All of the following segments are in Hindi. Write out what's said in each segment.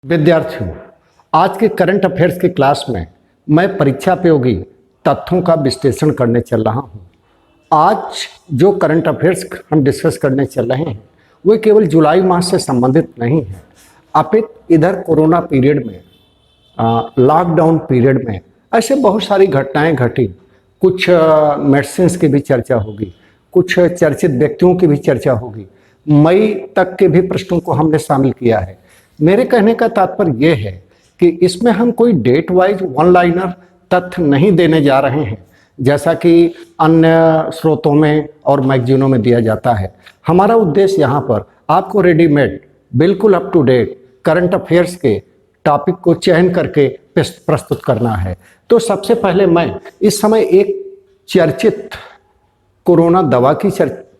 विद्यार्थियों, आज के करंट अफेयर्स की क्लास में मैं परीक्षा उपयोगी तथ्यों का विश्लेषण करने चल रहा हूं। आज जो करंट अफेयर्स हम डिस्कस करने चल रहे हैं वे केवल जुलाई माह से संबंधित नहीं है, अपितु इधर कोरोना पीरियड में, लॉकडाउन पीरियड में ऐसे बहुत सारी घटनाएं घटी। कुछ मेडिसिन्स की भी चर्चा होगी, कुछ चर्चित व्यक्तियों की भी चर्चा होगी, मई तक के भी प्रश्नों को हमने शामिल किया है। मेरे कहने का तात्पर्य यह है कि इसमें हम कोई डेट वाइज वन लाइनर तथ्य नहीं देने जा रहे हैं जैसा कि अन्य स्रोतों में और मैगजीनों में दिया जाता है। हमारा उद्देश्य यहाँ पर आपको रेडीमेड बिल्कुल up to date current affairs के टॉपिक को चयन करके प्रस्तुत करना है। तो सबसे पहले मैं इस समय एक चर्चित कोरोना दवा की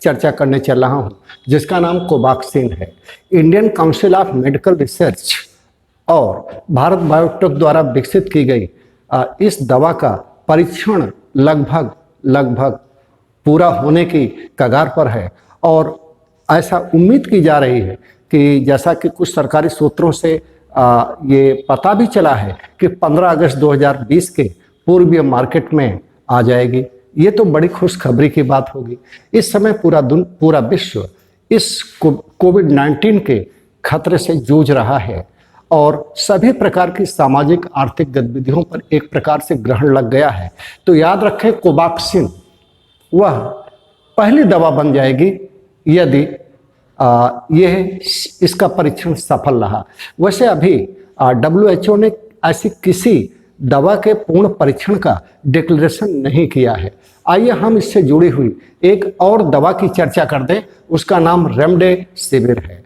चर्चा करने चल रहा हूं जिसका नाम कोवैक्सीन है। Indian council of medical research और भारत बायोटेक द्वारा विकसित की गई इस दवा का परीक्षण लगभग पूरा होने की कगार पर है और ऐसा उम्मीद की जा रही है कि जैसा कि कुछ सरकारी सूत्रों से ये पता भी चला है कि 15 अगस्त 2020 के पूर्व ये मार्केट में आ जाएगी। ये तो बड़ी खुशखबरी की बात होगी। इस समय पूरा विश्व इस कोविड-19 के खतरे से जूझ रहा है और सभी प्रकार की सामाजिक आर्थिक गतिविधियों पर एक प्रकार से ग्रहण लग गया है। तो याद रखें, कोवैक्सीन वह पहली दवा बन जाएगी यदि यह इसका परीक्षण सफल रहा। वैसे अभी WHO ने ऐसी किसी दवा के पूर्ण परीक्षण का डिक्लेरेशन नहीं किया है। आइए हम इससे जुड़ी हुई एक और दवा की चर्चा कर दें। उसका नाम रेमडेसिविर है।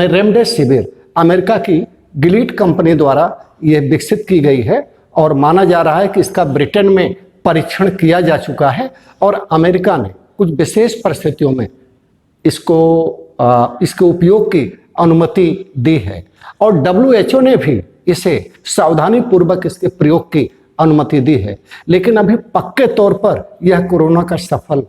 रेमडेसिविर अमेरिका की गिलीड कंपनी द्वारा यह विकसित की गई है और माना जा रहा है कि इसका ब्रिटेन में परीक्षण किया जा चुका है और अमेरिका ने कुछ विशेष परिस्थितियों में इसके उपयोग की अनुमति दी है और WHO ने भी इसे सावधानी पूर्वक इसके प्रयोग की अनुमति दी है। लेकिन अभी पक्के तौर पर यह कोरोना का सफल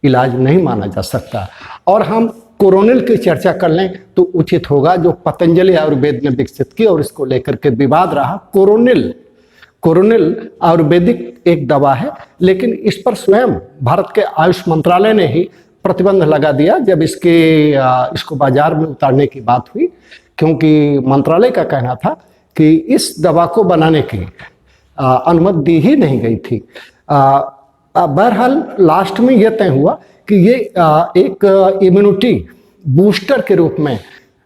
इलाज नहीं माना जा सकता। और हम कोरोनिल की चर्चा कर लें तो उचित होगा, जो पतंजलि आयुर्वेद ने विकसित की और इसको लेकर के विवाद रहा। कोरोनिल आयुर्वेदिक एक दवा है, लेकिन इस पर स्वयं भारत के आयुष मंत्रालय ने ही प्रतिबंध लगा दिया जब इसको बाजार में उतारने की बात हुई, क्योंकि मंत्रालय का कहना था कि इस दवा को बनाने की अनुमति दी ही नहीं गई थी। बहरहाल लास्ट में यह तय हुआ कि ये एक इम्यूनिटी बूस्टर के रूप में,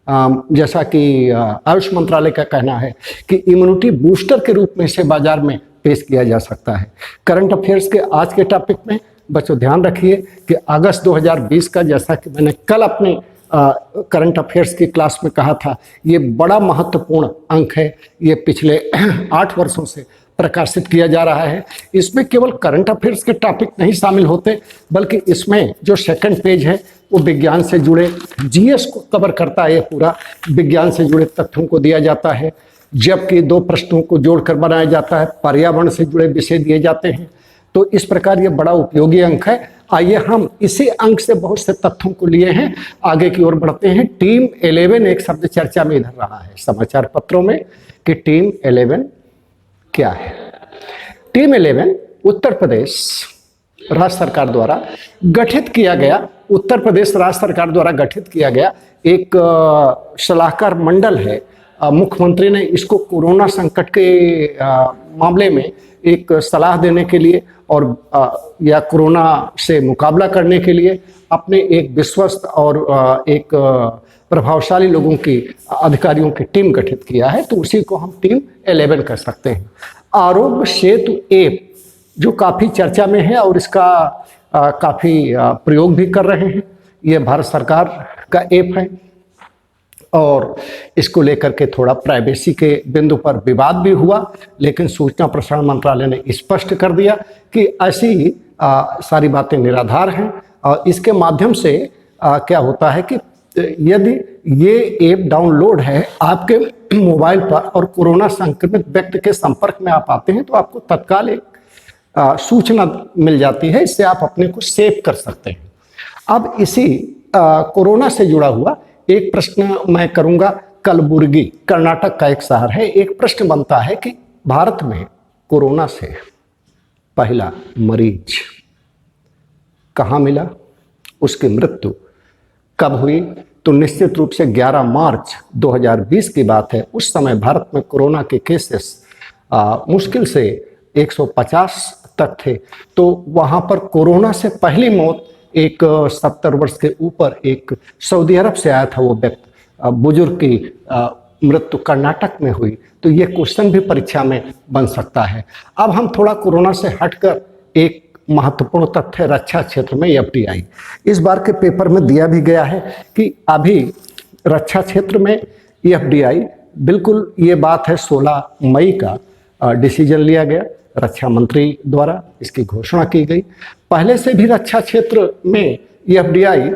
जैसा कि आयुष मंत्रालय का कहना है कि इम्यूनिटी बूस्टर के रूप में इसे बाजार में पेश किया जा सकता है। करंट अफेयर्स के आज के टॉपिक में बच्चों ध्यान रखिए कि अगस्त 2020 का, जैसा कि मैंने कल अपने करंट अफेयर्स की क्लास में कहा था, ये बड़ा महत्वपूर्ण अंक है। ये पिछले 8 वर्षों से प्रकाशित किया जा रहा है। इसमें केवल करंट अफेयर्स के टॉपिक नहीं शामिल होते, बल्कि इसमें जो सेकंड पेज है वो विज्ञान से जुड़े GS को कवर करता है। ये पूरा विज्ञान से जुड़े तथ्यों को दिया जाता है, जबकि 2 प्रश्नों को जोड़कर बनाया जाता है। पर्यावरण से जुड़े विषय दिए जाते हैं। तो इस प्रकार ये बड़ा उपयोगी अंक है। आइए हम इसी अंक से बहुत से तथ्यों को लिए हैं, आगे की ओर बढ़ते हैं। टीम 11 एक शब्द चर्चा में इधर रहा है समाचार पत्रों में कि टीम 11 क्या है। टीम 11 उत्तर प्रदेश राज्य सरकार द्वारा गठित किया गया, उत्तर प्रदेश राज्य सरकार द्वारा गठित किया गया एक सलाहकार मंडल है। मुख्यमंत्री ने इसको कोरोना संकट के मामले में एक सलाह देने के लिए और या कोरोना से मुकाबला करने के लिए अपने एक विश्वस्त और एक प्रभावशाली लोगों की, अधिकारियों की टीम गठित किया है। तो उसी को हम टीम 11 कर सकते हैं। आरोग्य सेतु ऐप जो काफ़ी चर्चा में है और इसका काफ़ी प्रयोग भी कर रहे हैं, ये भारत सरकार का ऐप है और इसको लेकर के थोड़ा प्राइवेसी के बिंदु पर विवाद भी हुआ, लेकिन सूचना प्रसारण मंत्रालय ने स्पष्ट कर दिया कि ऐसी सारी बातें निराधार हैं। और इसके माध्यम से क्या होता है कि यदि ये ऐप डाउनलोड है आपके मोबाइल पर और कोरोना संक्रमित व्यक्ति के संपर्क में आप आते हैं तो आपको तत्काल एक सूचना मिल जाती है। इससे आप अपने को सेव कर सकते हैं। अब इसी कोरोना से जुड़ा हुआ एक प्रश्न मैं करूंगा कलबुर्गी कर्नाटक का एक शहर है। एक प्रश्न बनता है कि भारत में कोरोना से पहला मरीज कहाँ मिला, उसकी मृत्यु कब हुई? तो निश्चित रूप से 11 मार्च 2020 की बात है। उस समय भारत में कोरोना के केसेस मुश्किल से 150 तक थे। तो वहाँ पर कोरोना से पहली मौत एक 70 वर्ष के ऊपर एक सऊदी अरब से आया था वो व्यक्ति, बुजुर्ग की मृत्यु कर्नाटक में हुई। तो ये क्वेश्चन भी परीक्षा में बन सकता है। अब हम थोड़ा कोरोना से हटकर एक महत्वपूर्ण तथ्य रक्षा क्षेत्र में एफडीआई, इस बार के पेपर में दिया भी गया है कि अभी रक्षा क्षेत्र में एफडीआई, बिल्कुल ये बात है 16 मई का डिसीजन लिया गया, रक्षा मंत्री द्वारा इसकी घोषणा की गई। पहले से भी रक्षा क्षेत्र में एफडीआई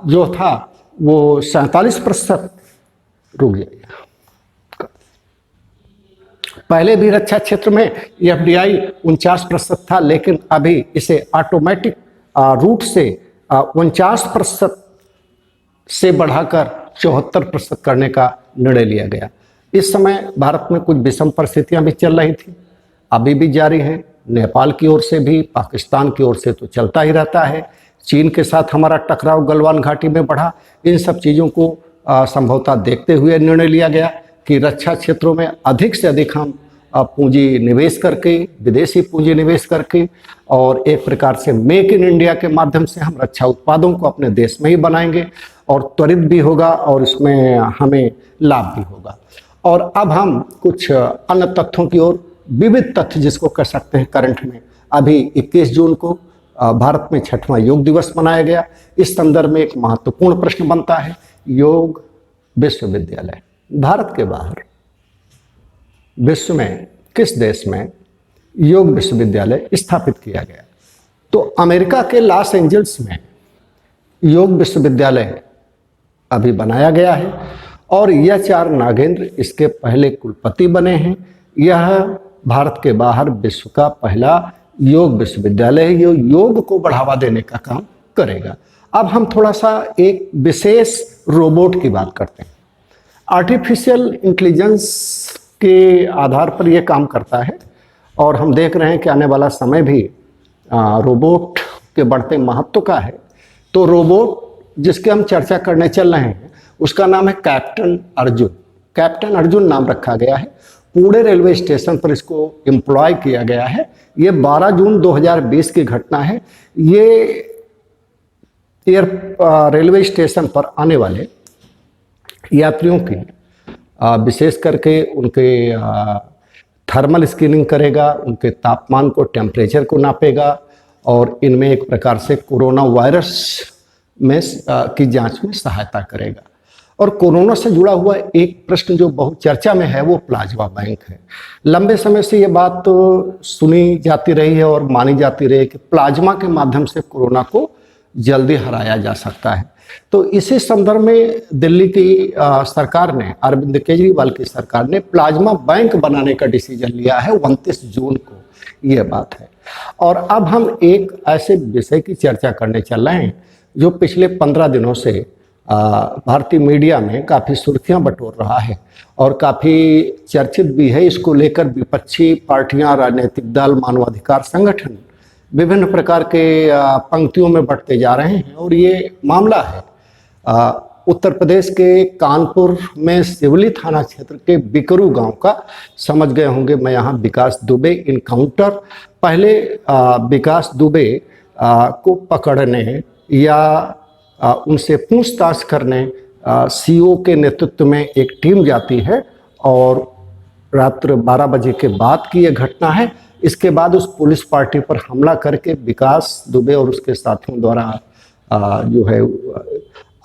जो था वो 47% रुक जाएगा। पहले भी रक्षा क्षेत्र में एफडीआई 49% था, लेकिन अभी इसे ऑटोमेटिक रूट से 49% से बढ़ाकर 74% करने का निर्णय लिया गया। इस समय भारत में कुछ विषम परिस्थितियां भी चल रही थी, अभी भी जारी हैं। नेपाल की ओर से भी, पाकिस्तान की ओर से तो चलता ही रहता है। चीन के साथ हमारा टकराव गलवान घाटी में बढ़ा। इन सब चीज़ों को संभवतः देखते हुए निर्णय लिया गया कि रक्षा क्षेत्रों में अधिक से अधिक हम पूंजी निवेश करके, विदेशी पूंजी निवेश करके, और एक प्रकार से मेक इन इंडिया के माध्यम से हम रक्षा उत्पादों को अपने देश में ही बनाएंगे और त्वरित भी होगा और इसमें हमें लाभ भी होगा। और अब हम कुछ अन्य तथ्यों की ओर, विविध तथ्य जिसको कह सकते हैं करंट में। अभी 21 जून को भारत में 6वां योग दिवस मनाया गया। इस संदर्भ में एक महत्वपूर्ण प्रश्न बनता है, योग विश्वविद्यालय भारत के बाहर विश्व में किस देश में योग विश्वविद्यालय स्थापित किया गया? तो अमेरिका के लॉस एंजल्स में योग विश्वविद्यालय अभी बनाया गया है और एच.आर. नागेंद्र इसके पहले कुलपति बने हैं। यह भारत के बाहर विश्व का पहला योग विश्वविद्यालय है, जो योग को बढ़ावा देने का काम करेगा। अब हम थोड़ा सा एक विशेष रोबोट की बात करते हैं। आर्टिफिशियल इंटेलिजेंस के आधार पर यह काम करता है और हम देख रहे हैं कि आने वाला समय भी रोबोट के बढ़ते महत्व का है। तो रोबोट जिसके हम चर्चा करने चल रहे हैं उसका नाम है कैप्टन अर्जुन। कैप्टन अर्जुन नाम रखा गया है, पुणे रेलवे स्टेशन पर इसको एम्प्लॉय किया गया है। ये 12 जून 2020 की घटना है। ये रेलवे स्टेशन पर आने वाले यात्रियों की विशेष करके उनके थर्मल स्क्रीनिंग करेगा, उनके तापमान को, टेम्परेचर को नापेगा और इनमें एक प्रकार से कोरोना वायरस में की जांच में सहायता करेगा। और कोरोना से जुड़ा हुआ एक प्रश्न जो बहुत चर्चा में है वो प्लाज्मा बैंक है। लंबे समय से ये बात तो सुनी जाती रही है और मानी जाती रही है कि प्लाज्मा के माध्यम से कोरोना को जल्दी हराया जा सकता है। तो इसी संदर्भ में दिल्ली की सरकार ने, अरविंद केजरीवाल की सरकार ने प्लाज्मा बैंक बनाने का डिसीजन लिया है 29 जून को, ये बात है। और अब हम एक ऐसे विषय की चर्चा करने चल रहे हैं जो पिछले 15 दिनों से भारतीय मीडिया में काफ़ी सुर्खियां बटोर रहा है और काफ़ी चर्चित भी है। इसको लेकर विपक्षी पार्टियां, राजनीतिक दल, मानवाधिकार संगठन विभिन्न प्रकार के पंक्तियों में बढ़ते जा रहे हैं। और ये मामला है उत्तर प्रदेश के कानपुर में सिवली थाना क्षेत्र के बिकरू गांव का। समझ गए होंगे मैं यहाँ विकास दुबे इनकाउंटर। पहले विकास दुबे को पकड़ने या उनसे पूछताछ करने सीओ के नेतृत्व में एक टीम जाती है और रात्र 12 बजे के बाद की यह घटना है। इसके बाद उस पुलिस पार्टी पर हमला करके विकास दुबे और उसके साथियों द्वारा जो है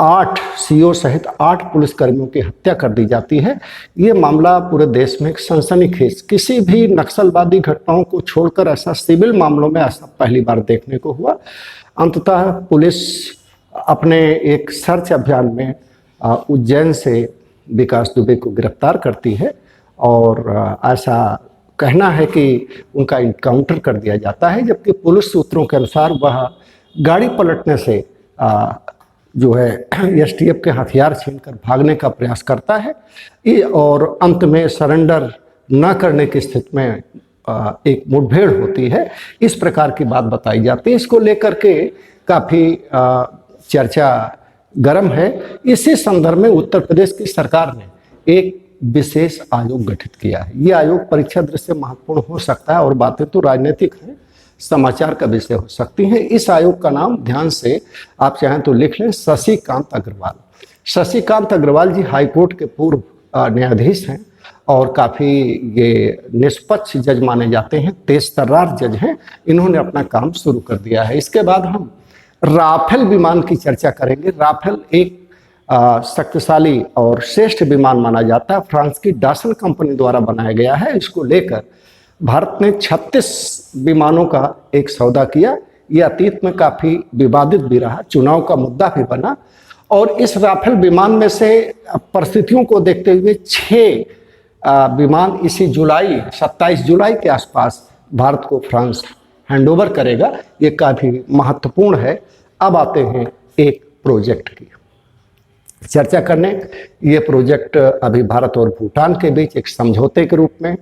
8 सीओ सहित 8 पुलिसकर्मियों की हत्या कर दी जाती है। ये मामला पूरे देश में एक सनसनीखेज, किसी भी नक्सलवादी घटनाओं को छोड़कर ऐसा सिविल मामलों में ऐसा पहली बार देखने को हुआ। अंततः पुलिस अपने एक सर्च अभियान में उज्जैन से विकास दुबे को गिरफ्तार करती है और ऐसा कहना है कि उनका इनकाउंटर कर दिया जाता है, जबकि पुलिस सूत्रों के अनुसार वह गाड़ी पलटने से जो है एसटीएफ के हथियार छीनकर भागने का प्रयास करता है और अंत में सरेंडर न करने की स्थिति में एक मुठभेड़ होती है। इस प्रकार की बात बताई जाती है। इसको लेकर के काफ़ी चर्चा गर्म है। इसी संदर्भ में उत्तर प्रदेश की सरकार ने एक विशेष आयोग गठित किया है। ये आयोग परीक्षा दृष्टि से महत्वपूर्ण हो सकता है और बातें तो राजनीतिक हैं, समाचार का विषय हो सकती हैं। इस आयोग का नाम ध्यान से आप चाहें तो लिख लें, शशिकांत अग्रवाल। शशिकांत अग्रवाल जी हाईकोर्ट के पूर्व न्यायाधीश हैं और काफ़ी ये निष्पक्ष जज माने जाते हैं, तेज तर्रार जज हैं। इन्होंने अपना काम शुरू कर दिया है। इसके बाद हम राफेल विमान की चर्चा करेंगे। राफेल एक शक्तिशाली और श्रेष्ठ विमान माना जाता है। फ्रांस की डासन कंपनी द्वारा बनाया गया है। इसको लेकर भारत ने 36 विमानों का एक सौदा किया। ये अतीत में काफ़ी विवादित भी रहा, चुनाव का मुद्दा भी बना। और इस राफेल विमान में से परिस्थितियों को देखते हुए 6 विमान इसी 27 जुलाई के आसपास भारत को फ्रांस हैंडओवर करेगा। ये काफ़ी महत्वपूर्ण है। अब आते हैं एक प्रोजेक्ट की चर्चा करने। ये प्रोजेक्ट अभी भारत और भूटान के बीच एक समझौते के रूप में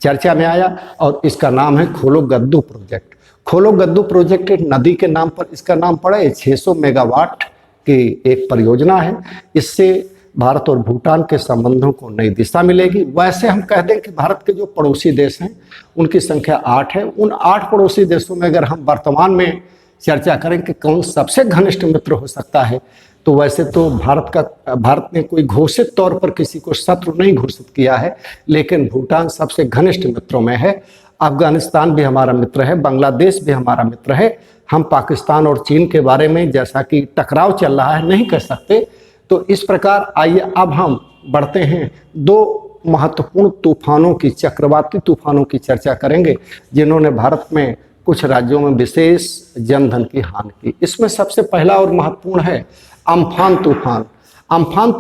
चर्चा में आया और इसका नाम है खोलो गद्दू प्रोजेक्ट। खोलो गद्दू प्रोजेक्ट एक नदी के नाम पर इसका नाम पड़ा। ये 600 मेगावाट की एक परियोजना है। इससे भारत और भूटान के संबंधों को नई दिशा मिलेगी। वैसे हम कह दें कि भारत के जो पड़ोसी देश हैं उनकी संख्या 8 है। उन 8 पड़ोसी देशों में अगर हम वर्तमान में चर्चा करें कि कौन सबसे घनिष्ठ मित्र हो सकता है, तो वैसे तो भारत ने कोई घोषित तौर पर किसी को शत्रु नहीं घोषित किया है, लेकिन भूटान सबसे घनिष्ठ मित्रों में है। अफगानिस्तान भी हमारा मित्र है, बांग्लादेश भी हमारा मित्र है। हम पाकिस्तान और चीन के बारे में जैसा कि टकराव चल रहा है नहीं कह सकते। तो इस प्रकार आइए अब हम बढ़ते हैं 2 महत्वपूर्ण तूफानों की, चक्रवाती तूफानों की चर्चा करेंगे जिन्होंने भारत में कुछ राज्यों में विशेष जनधन की हानि की। इसमें सबसे पहला और महत्वपूर्ण है अम्फान तूफान। अम्फान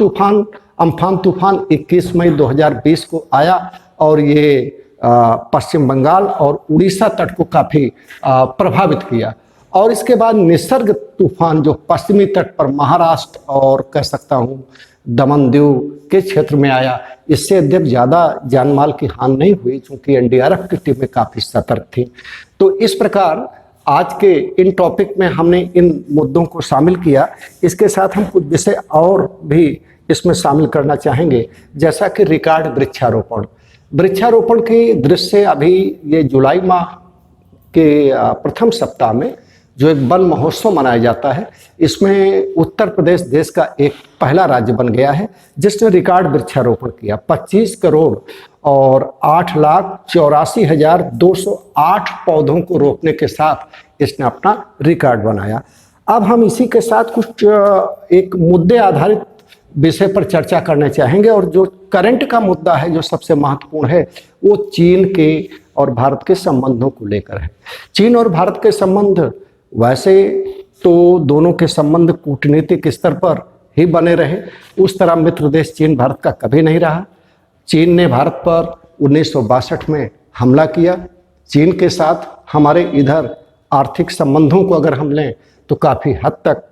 तूफान 21 मई 2020 को आया और ये पश्चिम बंगाल और उड़ीसा तट को काफ़ी प्रभावित किया। और इसके बाद निसर्ग तूफान जो पश्चिमी तट पर महाराष्ट्र और कह सकता हूँ दमन दीव के क्षेत्र में आया, इससे अद्यप ज़्यादा जान माल की हानि नहीं हुई क्योंकि एनडीआरएफ की टीमें काफ़ी सतर्क थी। तो इस प्रकार आज के इन टॉपिक में हमने इन मुद्दों को शामिल किया। इसके साथ हम कुछ विषय और भी इसमें शामिल करना चाहेंगे, जैसा कि रिकॉर्ड वृक्षारोपण की दृष्टि से अभी ये जुलाई माह के प्रथम सप्ताह में जो एक वन महोत्सव मनाया जाता है, इसमें उत्तर प्रदेश देश का एक पहला राज्य बन गया है जिसने रिकॉर्ड वृक्षारोपण किया। 25 करोड़ और 8,84,208 पौधों को रोपने के साथ इसने अपना रिकॉर्ड बनाया। अब हम इसी के साथ कुछ एक मुद्दे आधारित विषय पर चर्चा करना चाहेंगे और जो करंट का मुद्दा है, जो सबसे महत्वपूर्ण है, वो चीन के और भारत के संबंधों को लेकर है। चीन और भारत के संबंध वैसे तो दोनों के संबंध कूटनीतिक स्तर पर ही बने रहे, उस तरह मित्र देश चीन भारत का कभी नहीं रहा। चीन ने भारत पर 1962 में हमला किया। चीन के साथ हमारे इधर आर्थिक संबंधों को अगर हम लें तो काफ़ी हद तक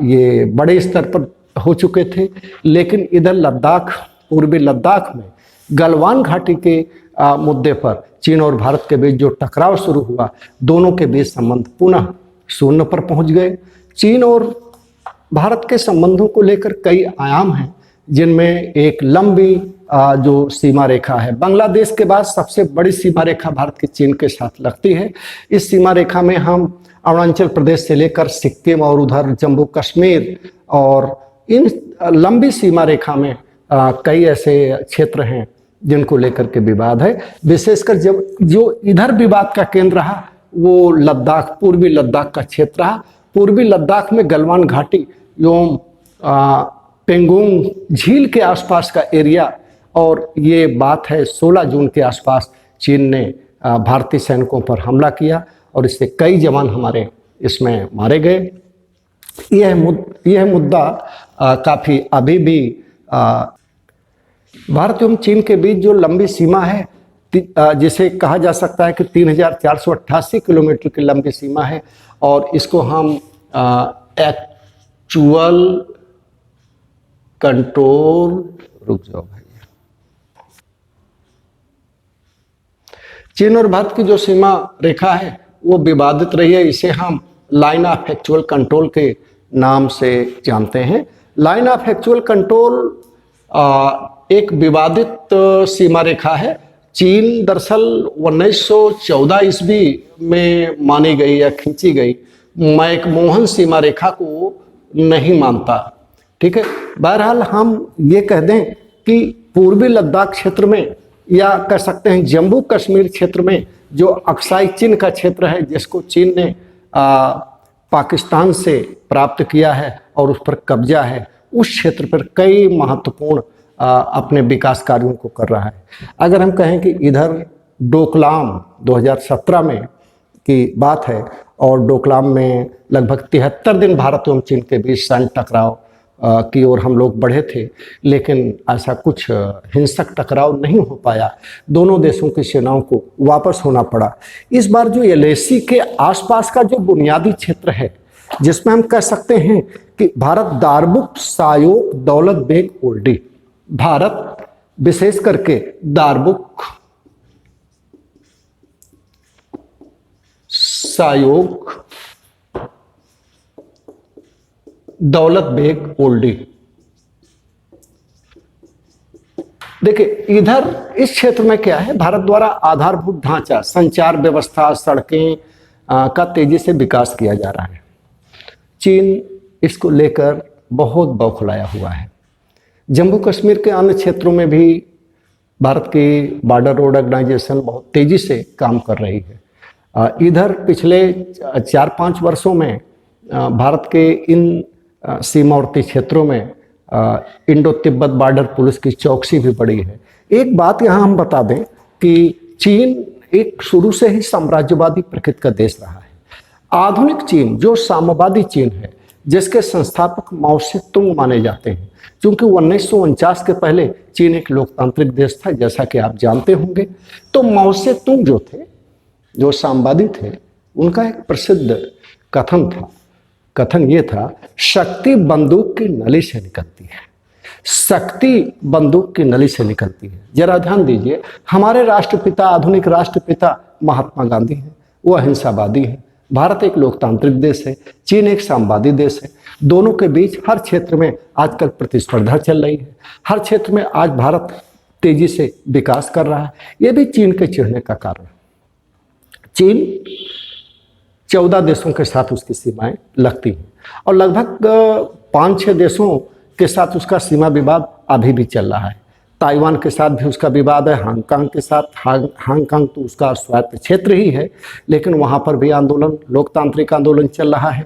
ये बड़े स्तर पर हो चुके थे, लेकिन इधर लद्दाख, पूर्वी लद्दाख में गलवान घाटी के मुद्दे पर चीन और भारत के बीच जो टकराव शुरू हुआ, दोनों के बीच संबंध पुनः शून्य पर पहुंच गए। चीन और भारत के संबंधों को लेकर कई आयाम हैं, जिनमें एक लंबी जो सीमा रेखा है, बांग्लादेश के बाद सबसे बड़ी सीमा रेखा भारत की चीन के साथ लगती है। इस सीमा रेखा में हम अरुणाचल प्रदेश से लेकर सिक्किम और उधर जम्मू कश्मीर और इन लंबी सीमा रेखा में कई ऐसे क्षेत्र हैं जिनको लेकर के विवाद है। विशेषकर जब जो इधर विवाद का केंद्र रहा वो लद्दाख, पूर्वी लद्दाख का क्षेत्र रहा। पूर्वी लद्दाख में गलवान घाटी एवं पेंगोंग झील के आसपास का एरिया, और ये बात है 16 जून के आसपास चीन ने भारतीय सैनिकों पर हमला किया और इससे कई जवान हमारे इसमें मारे गए। यह मुद्दा काफ़ी अभी भी भारत एवं चीन के बीच जो लंबी सीमा है, जिसे कहा जा सकता है कि 3,488 किलोमीटर की लंबी सीमा है, और इसको हम कंट्रोल, रुक जाओ भाई, चीन और भारत की जो सीमा रेखा है वो विवादित रही है। इसे हम लाइन ऑफ एक्चुअल कंट्रोल के नाम से जानते हैं। लाइन ऑफ एक्चुअल कंट्रोल एक विवादित सीमा रेखा है। चीन दरअसल 1914 ईस्वी में मानी गई या खींची गई मैकमोहन सीमा रेखा को नहीं मानता। ठीक है, बहरहाल हम ये कह दें कि पूर्वी लद्दाख क्षेत्र में या कह सकते हैं जम्मू कश्मीर क्षेत्र में जो अक्साई चीन का क्षेत्र है, जिसको चीन ने पाकिस्तान से प्राप्त किया है और उस पर कब्जा है, उस क्षेत्र पर कई महत्वपूर्ण अपने विकास कार्यों को कर रहा है। अगर हम कहें कि इधर डोकलाम 2017 में की बात है और डोकलाम में लगभग 73 दिन भारत एवं चीन के बीच सैन्य टकराव की ओर हम लोग बढ़े थे, लेकिन ऐसा कुछ हिंसक टकराव नहीं हो पाया। दोनों देशों की सेनाओं को वापस होना पड़ा। इस बार जो एलएसी के आसपास का जो बुनियादी क्षेत्र है, जिसमें हम कह सकते हैं कि भारत दारबुक सायोग दौलत बेग ओल्डी, भारत विशेष करके दारबुक सायोग दौलत बेग ओल्डी, देखिए इधर इस क्षेत्र में क्या है, भारत द्वारा आधारभूत ढांचा, संचार व्यवस्था, सड़कें का तेजी से विकास किया जा रहा है। चीन इसको लेकर बहुत बौखलाया हुआ है। जम्मू कश्मीर के अन्य क्षेत्रों में भी भारत की बॉर्डर रोड ऑर्गेनाइजेशन बहुत तेजी से काम कर रही है। इधर पिछले 4-5 वर्षों में भारत के इन सीमावर्ती क्षेत्रों में इंडो तिब्बत बॉर्डर पुलिस की चौकसी भी बढ़ी है। एक बात यहाँ हम बता दें कि चीन एक शुरू से ही साम्राज्यवादी प्रकृति का देश रहा है। आधुनिक चीन जो साम्यवादी चीन है, जिसके संस्थापक माओ से तुंग माने जाते हैं, क्योंकि 1949 के पहले चीन एक लोकतांत्रिक देश था, जैसा कि आप जानते होंगे। तो माओ से तुंग जो थे, जो साम्यवादी थे, उनका एक प्रसिद्ध कथन ये था, शक्ति बंदूक की नली से निकलती है, शक्ति बंदूक की नली से निकलती है। जरा ध्यान दीजिए, हमारे राष्ट्रपिता, आधुनिक राष्ट्रपिता महात्मा गांधी हैं, वो अहिंसावादी हैं। भारत एक लोकतांत्रिक देश है, चीन एक साम्यवादी देश है। दोनों के बीच हर क्षेत्र में आजकल प्रतिस्पर्धा चल रही है। हर क्षेत्र में आज भारत तेजी से विकास कर रहा है। ये भी चीन के चिढ़ने का कारण है। चीन 14 देशों के साथ उसकी सीमाएं लगती हैं और लगभग 5-6 देशों के साथ उसका सीमा विवाद अभी भी चल रहा है। ताइवान के साथ भी उसका विवाद है, हांगकांग के साथ। हांगकांग तो उसका स्वायत्त क्षेत्र ही है, लेकिन वहाँ पर भी आंदोलन, लोकतांत्रिक आंदोलन चल रहा है।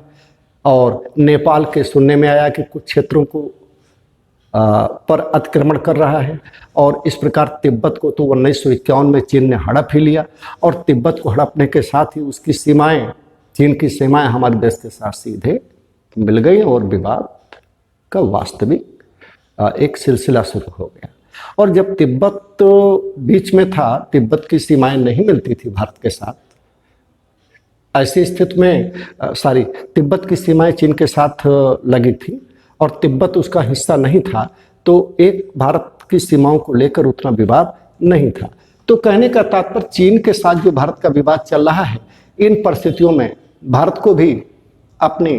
और नेपाल के सुनने में आया कि कुछ क्षेत्रों को पर अतिक्रमण कर रहा है। और इस प्रकार तिब्बत को तो 1951 में चीन ने हड़प ही लिया और तिब्बत को हड़पने के साथ ही उसकी सीमाएं, चीन की सीमाएं हमारे देश के साथ सीधे मिल गई और विवाद का वास्तविक एक सिलसिला शुरू हो गया। और जब तिब्बत बीच में था, तिब्बत की सीमाएं नहीं मिलती थी भारत के साथ, ऐसी स्थिति में तिब्बत की सीमाएं चीन के साथ लगी थी और तिब्बत उसका हिस्सा नहीं था, तो एक भारत की सीमाओं को लेकर उतना विवाद नहीं था। तो कहने का तात्पर्य, चीन के साथ जो भारत का विवाद चल रहा है, इन परिस्थितियों में भारत को भी अपने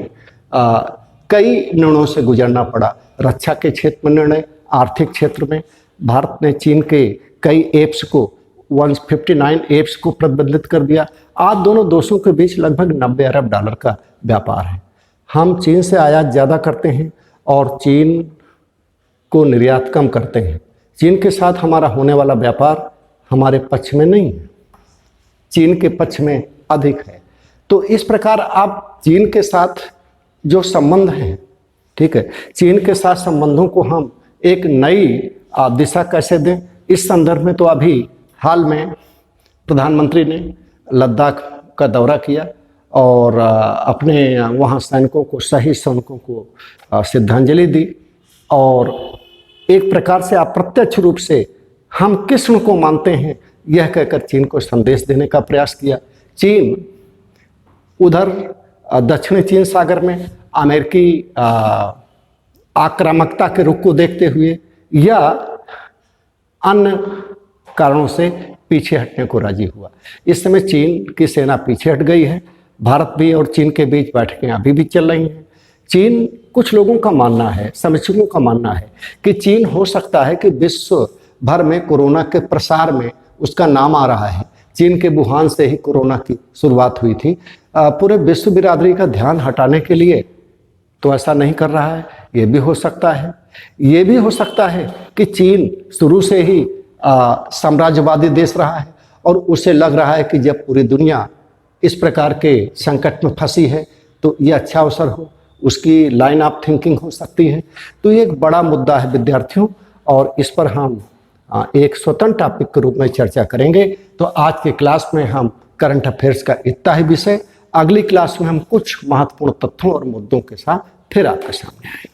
कई निर्णयों से गुजरना पड़ा। रक्षा के क्षेत्र में निर्णय, आर्थिक क्षेत्र में भारत ने चीन के कई एप्स को, 159 एप्स को प्रतिबंधित कर दिया। आज दोनों देशों के बीच लगभग 90 अरब डॉलर का व्यापार है। हम चीन से आयात ज़्यादा करते हैं और चीन को निर्यात कम करते हैं। चीन के साथ हमारा होने वाला व्यापार हमारे पक्ष में नहीं है, चीन के पक्ष में अधिक है। तो इस प्रकार आप चीन के साथ जो संबंध हैं, ठीक है, चीन के साथ संबंधों को हम एक नई दिशा कैसे दें, इस संदर्भ में तो अभी हाल में प्रधानमंत्री ने लद्दाख का दौरा किया और अपने वहाँ सैनिकों को, शहीद सैनिकों को श्रद्धांजलि दी और एक प्रकार से अप्रत्यक्ष रूप से हम कृष्ण को मानते हैं यह कहकर चीन को संदेश देने का प्रयास किया। चीन उधर दक्षिणी चीन सागर में अमेरिकी आक्रामकता के रुख को देखते हुए या अन्य कारणों से पीछे हटने को राजी हुआ। इस समय चीन की सेना पीछे हट गई है। भारत भी और चीन के बीच बैठकें अभी भी चल रही हैं। चीन, कुछ लोगों का मानना है, समीक्षकों का मानना है कि चीन हो सकता है कि विश्व भर में कोरोना के प्रसार में उसका नाम आ रहा है। चीन के वुहान से ही कोरोना की शुरुआत हुई थी। पूरे विश्व बिरादरी का ध्यान हटाने के लिए तो ऐसा नहीं कर रहा है। ये भी हो सकता है, ये भी हो सकता है कि चीन शुरू से ही साम्राज्यवादी देश रहा है और उसे लग रहा है कि जब पूरी दुनिया इस प्रकार के संकट में फंसी है तो ये अच्छा अवसर हो, उसकी लाइन ऑफ थिंकिंग हो सकती है। तो ये एक बड़ा मुद्दा है विद्यार्थियों, और इस पर हम एक स्वतंत्र टॉपिक के रूप में चर्चा करेंगे। तो आज के क्लास में हम करंट अफेयर्स का इतना ही विषय, अगली क्लास में हम कुछ महत्वपूर्ण तथ्यों और मुद्दों के साथ फिर आपके सामने आएंगे।